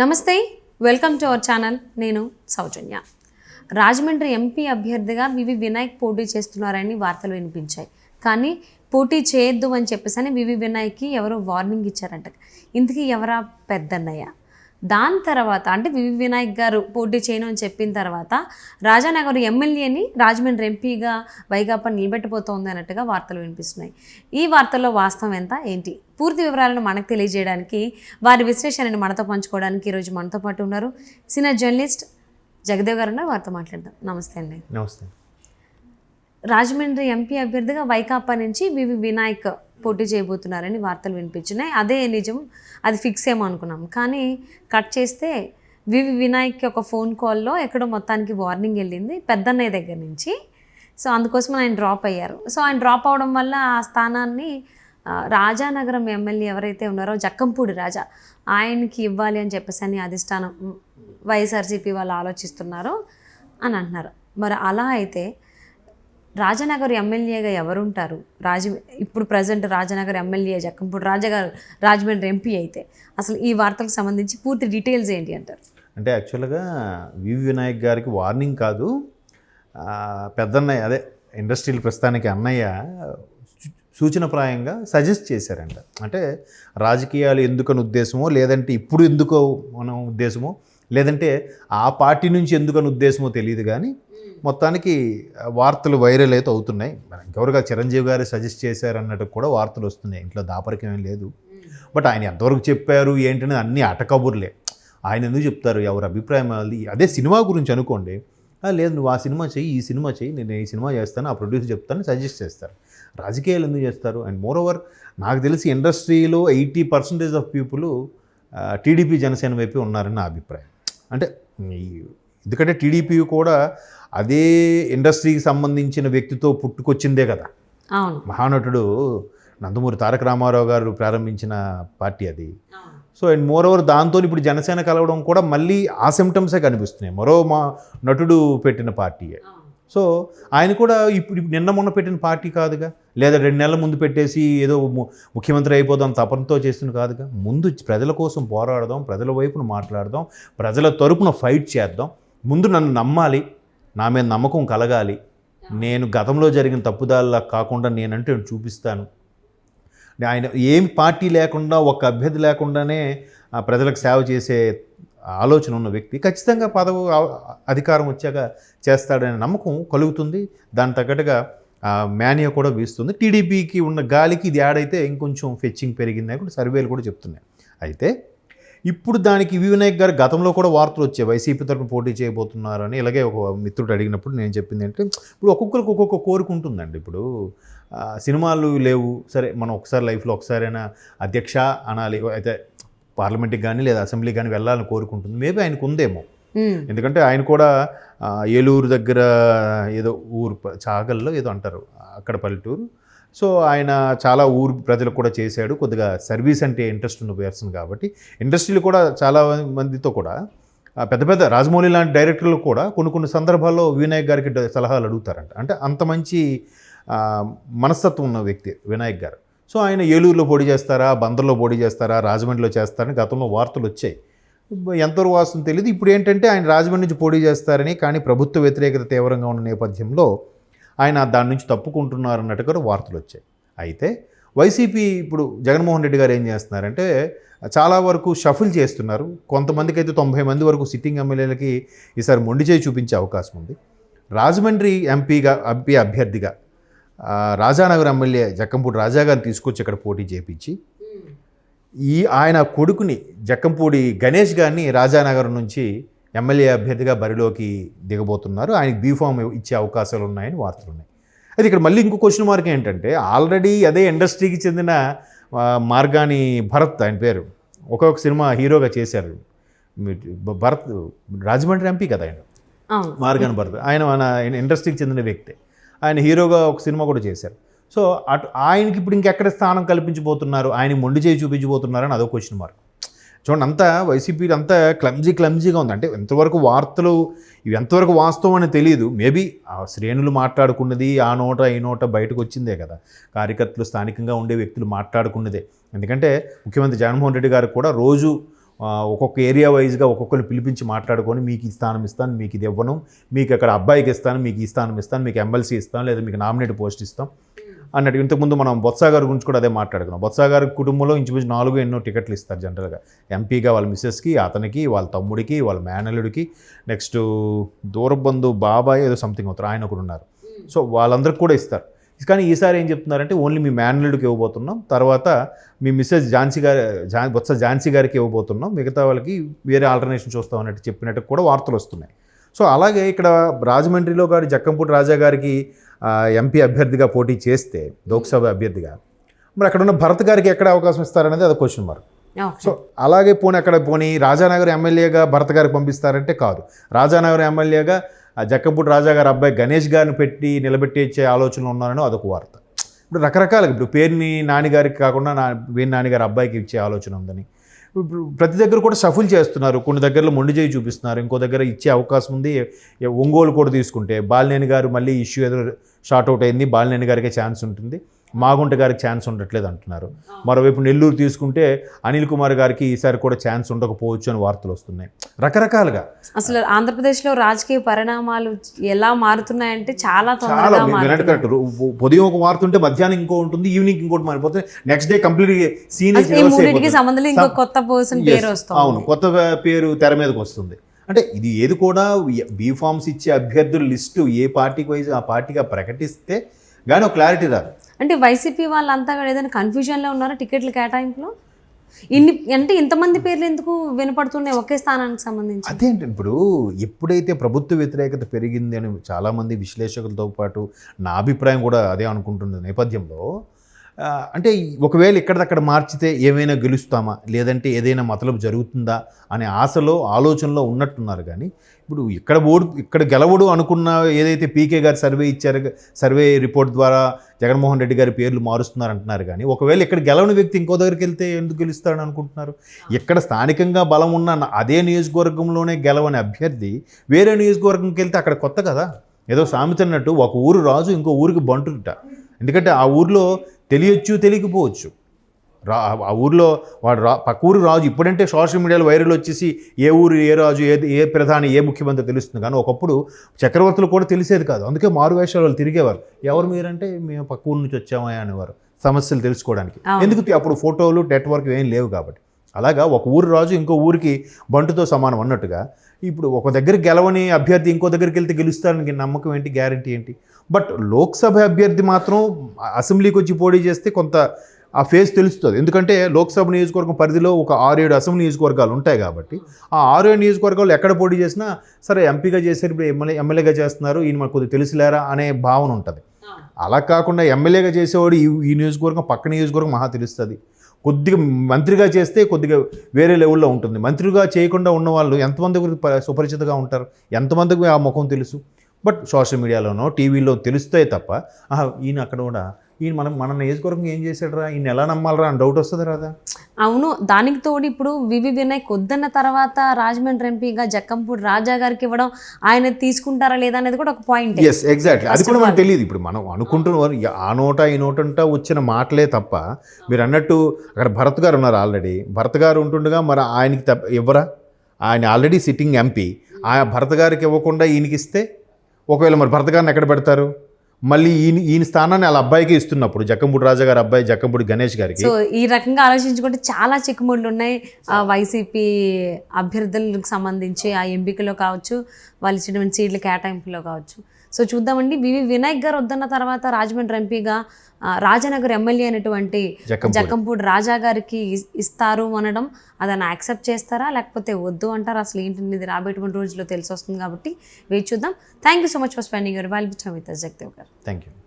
నమస్తే, welcome to our channel. నేను సౌజన్య. Rajahmundry MP అభ్యర్థిగా వివి వినాయక్ పోటీ చేస్తున్నారని వార్తలు వినిపించాయి. కానీ పోటీ చేయొద్దు అని చెప్పేసి వివి వినాయక్కి ఎవరో వార్నింగ్ ఇచ్చారంట. ఇంతకీ ఎవరా పెద్దన్నయ్య? దాని తర్వాత అంటే వివి వినాయక్ గారు పోటీ చేయను అని చెప్పిన తర్వాత రాజానగర్ ఎమ్మెల్యేని రాజమండ్రి ఎంపీగా వైకాపా నిలబెట్టబోతోంది అన్నట్టుగా వార్తలు వినిపిస్తున్నాయి. ఈ వార్తల్లో వాస్తవం ఎంత ఏంటి పూర్తి వివరాలను మనకు తెలియజేయడానికి, వారి విశ్లేషణని మనతో పంచుకోవడానికి ఈరోజు మనతో పాటు ఉన్నారు సీనియర్ జర్నలిస్ట్ జగదేవ్ గారు ఉన్నారు. వారితో మాట్లాడదాం. నమస్తే అండి. నమస్తే. రాజమండ్రి ఎంపీ అభ్యర్థిగా వైకాపా నుంచి వివి వినాయక్ పోటీ చేయబోతున్నారని వార్తలు వినిపించినాయి. అదే నిజం, అది ఫిక్స్ ఏమో అనుకున్నాం. కానీ కట్ చేస్తే వివి వినాయక్కి ఒక ఫోన్ కాల్లో ఎక్కడో మొత్తానికి వార్నింగ్ వెళ్ళింది పెద్దన్నయ్య దగ్గర నుంచి. సో అందుకోసం ఆయన డ్రాప్ అయ్యారు. సో ఆయన డ్రాప్ అవడం వల్ల ఆ స్థానాన్ని రాజానగరం ఎమ్మెల్యే ఎవరైతే ఉన్నారో జక్కంపూడి రాజా, ఆయనకి ఇవ్వాలి అని చెప్పేసి అని అధిష్టానం వైఎస్ఆర్సీపీ వాళ్ళు ఆలోచిస్తున్నారు అని అంటున్నారు. మరి అలా అయితే రాజానగర్ ఎమ్మెల్యేగా ఎవరుంటారు? ఇప్పుడు ప్రజెంట్ రాజానగర్ ఎమ్మెల్యే జక్కంపూడి రాజా గారు రాజమండ్రి ఎంపీ అయితే అసలు ఈ వార్తలకు సంబంధించి పూర్తి డీటెయిల్స్ ఏంటి అంటారు? అంటే యాక్చువల్గా వివి వినాయక్ గారికి వార్నింగ్ కాదు, పెద్దన్నయ్య అదే ఇండస్ట్రియల్ ప్రస్తుతానికి అన్నయ్య సూచనప్రాయంగా సజెస్ట్ చేశారంట. అంటే రాజకీయాలు ఎందుకని ఉద్దేశమో, లేదంటే ఇప్పుడు ఎందుకో మన ఉద్దేశమో, లేదంటే ఆ పార్టీ నుంచి ఎందుకని ఉద్దేశమో తెలియదు, కానీ మొత్తానికి వార్తలు వైరల్ అయితే అవుతున్నాయి. ఇంకెవరుగా చిరంజీవి గారు సజెస్ట్ చేశారన్నట్టు కూడా వార్తలు వస్తున్నాయి. ఇంట్లో దాపరికం ఏం లేదు. బట్ ఆయన ఎంతవరకు చెప్పారు ఏంటనే అన్నీ అటకబుర్లే. ఆయన ఎందుకు చెప్తారు? ఎవరి అభిప్రాయం అది. అదే సినిమా గురించి అనుకోండి, లేదు నువ్వు ఆ సినిమా చెయ్యి, ఈ సినిమా చెయ్యి, నేను ఈ సినిమా చేస్తాను, ఆ ప్రొడ్యూసర్ చెప్తాను, సజెస్ట్ చేస్తారు. రాజకీయాలు ఎందుకు చేస్తారు? అండ్ మోర్ ఓవర్ నాకు తెలిసి ఇండస్ట్రీలో 80% ఆఫ్ పీపుల్ టీడీపీ జనసేన వైపే ఉన్నారని నా అభిప్రాయం. అంటే ఎందుకంటే టీడీపీ కూడా అదే ఇండస్ట్రీకి సంబంధించిన వ్యక్తితో పుట్టుకొచ్చిందే కదా. మహానటుడు నందమూరి తారక రామారావు గారు ప్రారంభించిన పార్టీ అది. సో అండ్ మోర్ ఓవర్ దాంతో ఇప్పుడు జనసేన కలవడం కూడా మళ్ళీ ఆ సిమ్టమ్సే కనిపిస్తున్నాయి. మరో మా నటుడు పెట్టిన పార్టీయే. సో ఆయన కూడా ఇప్పుడు నిన్న మొన్న పెట్టిన పార్టీ కాదుగా, లేదా 2 నెలల ముందు పెట్టేసి ఏదో ముఖ్యమంత్రి అయిపోదాం తపనతో చేస్తుంది కాదుగా. ముందు ప్రజల కోసం పోరాడదాం, ప్రజల వైపున మాట్లాడదాం, ప్రజల తరపున ఫైట్ చేద్దాం, ముందు నన్ను నమ్మాలి, నా మీద నమ్మకం కలగాలి, నేను గతంలో జరిగిన తప్పుదాల్లా కాకుండా నేనంటే చూపిస్తాను. ఆయన ఏం పార్టీ లేకుండా, ఒక అభ్యర్థి లేకుండానే ప్రజలకు సేవ చేసే ఆలోచన ఉన్న వ్యక్తి ఖచ్చితంగా పదవి అధికారం వచ్చాక చేస్తాడనే నమ్మకం కలుగుతుంది. దాని తగ్గట్టుగా మేనియా కూడా వీస్తుంది. టీడీపీకి ఉన్న గాలికి ఇది యాడ్ అయితే ఇంకొంచెం ఫెచ్చింగ్ పెరిగిందని కూడా సర్వేలు కూడా చెప్తున్నాయి. అయితే ఇప్పుడు దానికి వివి వినాయక్ గారు గతంలో కూడా వార్తలు వచ్చాయి, వైసీపీ తరఫున పోటీ చేయబోతున్నారని. ఇలాగే ఒక మిత్రుడు అడిగినప్పుడు నేను చెప్పింది ఏంటంటే, ఇప్పుడు ఒక్కొక్కరికి ఒక్కొక్క కోరిక ఉంటుందండి. ఇప్పుడు సినిమాలు లేవు, సరే మనం ఒకసారి లైఫ్లో ఒకసారైనా అధ్యక్ష అనాలి, అయితే పార్లమెంట్కి కానీ లేదా అసెంబ్లీకి కానీ వెళ్ళాలని కోరుకుంటుంది. మేబీ ఆయనకు ఉందేమో. ఎందుకంటే ఆయన కూడా ఏలూరు దగ్గర ఏదో ఊరు చాగల్లో ఏదో అంటారు, అక్కడ పల్లెటూరు. సో ఆయన చాలా ఊరు ప్రజలకు కూడా చేశాడు. కొద్దిగా సర్వీస్ అంటే ఇంట్రెస్ట్ ఉన్న పర్సన్ కాబట్టి ఇండస్ట్రీలో కూడా చాలా మందితో కూడా పెద్ద పెద్ద రాజమౌళి లాంటి డైరెక్టర్లు కూడా కొన్ని సందర్భాల్లో వినాయక్ గారికి సలహాలు అడుగుతారంట. అంటే అంత మంచి మనస్తత్వం ఉన్న వ్యక్తి వినాయక్ గారు. సో ఆయన ఏలూరులో పోటీ చేస్తారా, బందర్లో పోటీ చేస్తారా, రాజమండ్రిలో చేస్తారని గతంలో వార్తలు వచ్చాయి. ఎంతవరకు వాస్తవం తెలియదు. ఇప్పుడు ఏంటంటే ఆయన రాజమండ్రి నుంచి పోటీ చేస్తారని, కానీ ప్రభుత్వ వ్యతిరేకత తీవ్రంగా ఉన్న నేపథ్యంలో ఆయన దాని నుంచి తప్పుకుంటున్నారన్నట్టుగా వార్తలు వచ్చాయి. అయితే వైసీపీ ఇప్పుడు జగన్మోహన్ రెడ్డి గారు ఏం చేస్తున్నారంటే చాలా వరకు షఫుల్ చేస్తున్నారు. కొంతమందికి అయితే 90 మంది వరకు సిట్టింగ్ ఎమ్మెల్యేలకి ఈసారి మొండి చేయి చూపించే అవకాశం ఉంది. రాజమండ్రి ఎంపీ అభ్యర్థిగా రాజానగర్ ఎమ్మెల్యే జక్కంపూడి రాజా గారిని తీసుకొచ్చి ఇక్కడ పోటీ చేయించి ఆయన కొడుకుని జక్కంపూడి గణేష్ గారిని రాజానగర్ నుంచి ఎమ్మెల్యే అభ్యర్థిగా బరిలోకి దిగబోతున్నారు. ఆయనకి బీఫామ్ ఇచ్చే అవకాశాలు ఉన్నాయని వార్తలు ఉన్నాయి. అయితే ఇక్కడ మళ్ళీ ఇంకో క్వశ్చన్ మార్క్ ఏంటంటే, ఆల్రెడీ అదే ఇండస్ట్రీకి చెందిన మార్గాని భరత్, ఆయన పేరు, ఒక్కొక్క సినిమా హీరోగా చేశారు. భరత్ రాజమండ్రి ఎంపీ కదా ఆయన, మార్గాని భరత్. ఆయన మన ఇండస్ట్రీకి చెందిన వ్యక్తే. ఆయన హీరోగా ఒక సినిమా కూడా చేశారు. సో ఆయనకి ఇప్పుడు ఇంకెక్కడ స్థానం కల్పించబోతున్నారు, ఆయన మొండి చేయి చూపించబోతున్నారని అదో క్వశ్చన్ మార్క్. చూడండి, అంతా వైసీపీ అంతా క్లమ్జీగా ఉంది. అంటే ఎంతవరకు వార్తలు ఇవి ఎంతవరకు వాస్తవం అని తెలియదు. మేబీ ఆ శ్రేణులు మాట్లాడుకున్నది ఆ నోట ఈ నోట బయటకు వచ్చిందే కదా, కార్యకర్తలు స్థానికంగా ఉండే వ్యక్తులు మాట్లాడుకున్నదే. ఎందుకంటే ముఖ్యమంత్రి జగన్మోహన్ రెడ్డి గారు కూడా రోజు ఒక్కొక్క ఏరియా వైజ్గా ఒక్కొక్కరు పిలిపించి మాట్లాడుకొని మీకు ఈ స్థానం ఇస్తాను, మీకు ఇది ఇవ్వను, మీకు అక్కడ అబ్బాయికి ఇస్తాను, మీకు ఈ స్థానం ఇస్తాను, మీకు ఎమ్మెల్సీ ఇస్తాను, లేదా మీకు నామినేట్ పోస్ట్ ఇస్తాం అన్నట్టు. ఇంతకుముందు మనం బొత్స గారి గురించి కూడా అదే మాట్లాడుకున్నాం. బొత్స గారి కుటుంబంలో ఇంచుమించు 4 ఎన్నో టికెట్లు ఇస్తారు జనరల్గా. ఎంపీగా వాళ్ళ మిస్సెస్కి, అతనికి, వాళ్ళ తమ్ముడికి, వాళ్ళ మేనల్లుడికి, నెక్స్ట్ దూరబంధు బాబాయ్ ఏదో సంథింగ్ అవుతారు, ఆయన ఒకరు ఉన్నారు. సో వాళ్ళందరికీ కూడా ఇస్తారు. కానీ ఈసారి ఏం చెప్తున్నారంటే ఓన్లీ మీ మేనల్లుడికి ఇవ్వబోతున్నాం, తర్వాత మీ మిస్సెస్ బొత్స ఝాన్సీ గారికి ఇవ్వబోతున్నాం, మిగతా వాళ్ళకి వేరే ఆల్టర్నేషన్ చూస్తాం అన్నట్టు చెప్పినట్టు కూడా వార్తలు వస్తున్నాయి. సో అలాగే ఇక్కడ రాజమండ్రిలో గారి జక్కంపూడి రాజా గారికి ఎంపీ అభ్యర్థిగా పోటీ చేస్తే, లోక్సభ అభ్యర్థిగా, మరి అక్కడ ఉన్న భరత్ గారికి ఎక్కడ అవకాశం ఇస్తారనేది అది క్వశ్చన్ మార్క్. సో అలాగే పోనీ రాజానగర్ ఎమ్మెల్యేగా భరత్ గారికి పంపిస్తారంటే కాదు. రాజానగర్ ఎమ్మెల్యేగా జక్కంపూడి రాజా గారి అబ్బాయి గణేష్ గారిని పెట్టి నిలబెట్టించే ఆలోచనలు ఉన్నారని అదొక వార్త. ఇప్పుడు రకరకాలుగా, ఇప్పుడు పేరుని నాన్నగారికి కాకుండా వేణి నాన్నగారి అబ్బాయికి ఇచ్చే ఆలోచన ఉందని ఇప్పుడు ప్రతి దగ్గర కూడా షఫుల్ చేస్తున్నారు. కొన్ని దగ్గరలో మొండి చేయి చూపిస్తున్నారు, ఇంకో దగ్గర ఇచ్చే అవకాశం ఉంది. ఒంగోలు కూడా తీసుకుంటే బాలినేని గారు మళ్ళీ ఇష్యూ ఏదో షార్ట్ అవుట్ అయింది, బాలినేని గారికే ఛాన్స్ ఉంటుంది, మాగుంట గారికి ఛాన్స్ ఉండట్లేదు అంటున్నారు. మరోవైపు నెల్లూరు తీసుకుంటే అనిల్ కుమార్ గారికి ఈసారి కూడా ఛాన్స్ ఉండకపోవచ్చు అని వార్తలు వస్తున్నాయి. రకరకాలుగా అసలు ఆంధ్రప్రదేశ్లో రాజకీయ పరిణామాలు ఎలా మారుతున్నాయంటే చాలా కరెక్ట్. ఉదయం ఒక వార్త ఉంటే మధ్యాహ్నం ఇంకో ఉంటుంది, ఈవినింగ్ ఇంకోటి మారిపోతుంది, నెక్స్ట్ డే కంప్లీట్ సీన్ కొత్త పర్సన్ పేరు వస్తుంది. అవును, కొత్త పేరు తెర మీదకి వస్తుంది. అంటే ఇది ఏది కూడా బీఫామ్స్ ఇచ్చే అభ్యర్థుల లిస్టు ఏ పార్టీకి వైజ్ ఆ పార్టీగా ప్రకటిస్తే కానీ ఒక క్లారిటీ రాదు. అంటే వైసీపీ వాళ్ళంతా కూడా ఏదైనా కన్ఫ్యూజన్లో ఉన్నారా టికెట్ల కేటాయింపులో? ఇంతమంది పేర్లు ఎందుకు వినపడుతున్నాయి ఒకే స్థానానికి సంబంధించి? అదేంటి, ఇప్పుడు ఎప్పుడైతే ప్రభుత్వ వ్యతిరేకత పెరిగింది అని చాలామంది విశ్లేషకులతో పాటు నా అభిప్రాయం కూడా అదే అనుకుంటున్న నేపథ్యంలో, అంటే ఒకవేళ ఇక్కడదక్కడ మార్చితే ఏమైనా గెలుస్తామా, లేదంటే ఏదైనా మతలబు జరుగుతుందా అనే ఆశలో ఆలోచనలో ఉన్నట్టున్నారు. కానీ ఇప్పుడు ఇక్కడ గెలవడు అనుకున్న ఏదైతే పీకే గారు సర్వే ఇచ్చారు, సర్వే రిపోర్ట్ ద్వారా జగన్మోహన్ రెడ్డి గారి పేర్లు మారుస్తున్నారు అంటున్నారు. కానీ ఒకవేళ ఇక్కడ గెలవని వ్యక్తి ఇంకో దగ్గరికి వెళ్తే ఎందుకు గెలుస్తారని అనుకుంటున్నారు? ఇక్కడ స్థానికంగా బలం ఉన్న అదే నియోజకవర్గంలోనే గెలవని అభ్యర్థి వేరే నియోజకవర్గంకి వెళ్తే అక్కడ కొత్త కదా. ఏదో సామెత అన్నట్టు ఒక ఊరు రాజు ఇంకో ఊరికి బంటుట. ఎందుకంటే ఆ ఊరిలో తెలియచ్చు తెలియకపోవచ్చు, ఆ ఊరిలో వాడు పక్క ఊరు రాజు. ఇప్పుడంటే సోషల్ మీడియాలో వైరల్ వచ్చేసి ఏ ఊరు ఏ రాజు ఏ ప్రధాని ఏ ముఖ్యమంత్రి తెలుస్తుంది. కానీ ఒకప్పుడు చక్రవర్తులు కూడా తెలిసేది కాదు. అందుకే మారువేషాలు వాళ్ళు తిరిగేవారు. ఎవరు మీరంటే మేము పక్క ఊరు నుంచి వచ్చామా అనేవారు సమస్యలు తెలుసుకోవడానికి. ఎందుకు? అప్పుడు ఫోటోలు నెట్వర్క్ ఏం లేవు కాబట్టి. అలాగా ఒక ఊరు రాజు ఇంకో ఊరికి బంటుతో సమానం అన్నట్టుగా ఇప్పుడు ఒక దగ్గర గెలవని అభ్యర్థి ఇంకో దగ్గరికి వెళ్తే గెలుస్తారని నమ్మకం ఏంటి, గ్యారంటీ ఏంటి? బట్ లోక్సభ అభ్యర్థి మాత్రం అసెంబ్లీకి వచ్చి పోటీ చేస్తే కొంత ఆ ఫేస్ తెలుస్తుంది. ఎందుకంటే లోక్సభ నియోజకవర్గం పరిధిలో ఒక 6-7 అసెంబ్లీ నియోజకవర్గాలు ఉంటాయి కాబట్టి ఆ 6-7 నియోజకవర్గాలు ఎక్కడ పోటీ చేసినా సరే ఎంపీగా చేశారు, ఇప్పుడు ఎమ్మెల్యేగా చేస్తున్నారు, ఈయన మనకు కొద్దిగా తెలుసులేరా అనే భావన ఉంటుంది. అలా కాకుండా ఎమ్మెల్యేగా చేసేవాడు ఈ నియోజకవర్గం పక్క నియోజకవర్గం మహా తెలుస్తుంది. కొద్దిగా మంత్రిగా చేస్తే కొద్దిగా వేరే లెవెల్లో ఉంటుంది. మంత్రిగా చేయకుండా ఉన్న వాళ్ళు ఎంతమందికి సుపరిచితంగా ఉంటారు, ఎంతమందికి ఆ ముఖం తెలుసు? బట్ సోషల్ మీడియాలోనో టీవీలో తెలుస్తాయి తప్ప ఈయన అక్కడ కూడా ఈయన మన నియోజకవర్గం ఏం చేశాడరా, ఈయన ఎలా నమ్మాలరా అని డౌట్ వస్తుంది రాదా? అవును, దానికి తోడు ఇప్పుడు వివి వినాయక్ వద్దన్న తర్వాత రాజమండ్రి ఎంపీగా జక్కంపూడి రాజా గారికి ఇవ్వడం, ఆయన తీసుకుంటారా లేదా అనేది కూడా ఒక పాయింట్. Yes, exactly. అది కూడా మనకు తెలియదు. ఇప్పుడు మనం అనుకుంటున్న ఆ నోట ఈ నోటంటా వచ్చిన మాటలే తప్ప మీరు అన్నట్టు అక్కడ భరత్ గారు ఉన్నారు ఆల్రెడీ. భరత్ గారు ఉంటుండగా మరి ఆయనకి ఇవ్వరా? ఆయన ఆల్రెడీ సిట్టింగ్ ఎంపీ. ఆ భరత్ గారికి ఇవ్వకుండా ఈయనకి ఇస్తే ఒకవేళ మరి భరత్ గారిని ఎక్కడ పెడతారు? మళ్ళీ ఈయన స్థానాన్ని వాళ్ళ అబ్బాయికి ఇస్తున్నప్పుడు జక్కంపూడి రాజా గారి అబ్బాయి జక్కంపూడి గణేష్ గారికి. సో ఈ రకంగా ఆలోచించుకుంటే చాలా చిక్కుముళ్ళు ఉన్నాయి వైసీపీ అభ్యర్థులకు సంబంధించి, ఆ ఎంపికలో కావచ్చు, వాళ్ళు ఇచ్చినటువంటి సీట్ల కేటాయింపులో కావచ్చు. సో చూద్దామండి. వివి వినాయక్ గారు వద్దన్న తర్వాత రాజమండ్రి ఎంపీగా రాజనగర్ ఎమ్మెల్యే అయినటువంటి జక్కంపూడి రాజా గారికి ఇస్తారు అనడం, అదನ್ನು యాక్సెప్ట్ చేస్తారా లేకపోతే వద్దు అంటారా? అసలు ఏంటి రాబోయేటువంటి రోజుల్లో తెలిసి వస్తుంది కాబట్టి వేచి చూద్దాం. Thank you so much for spending your valuable time with us, Jagadev గారు. Thank you.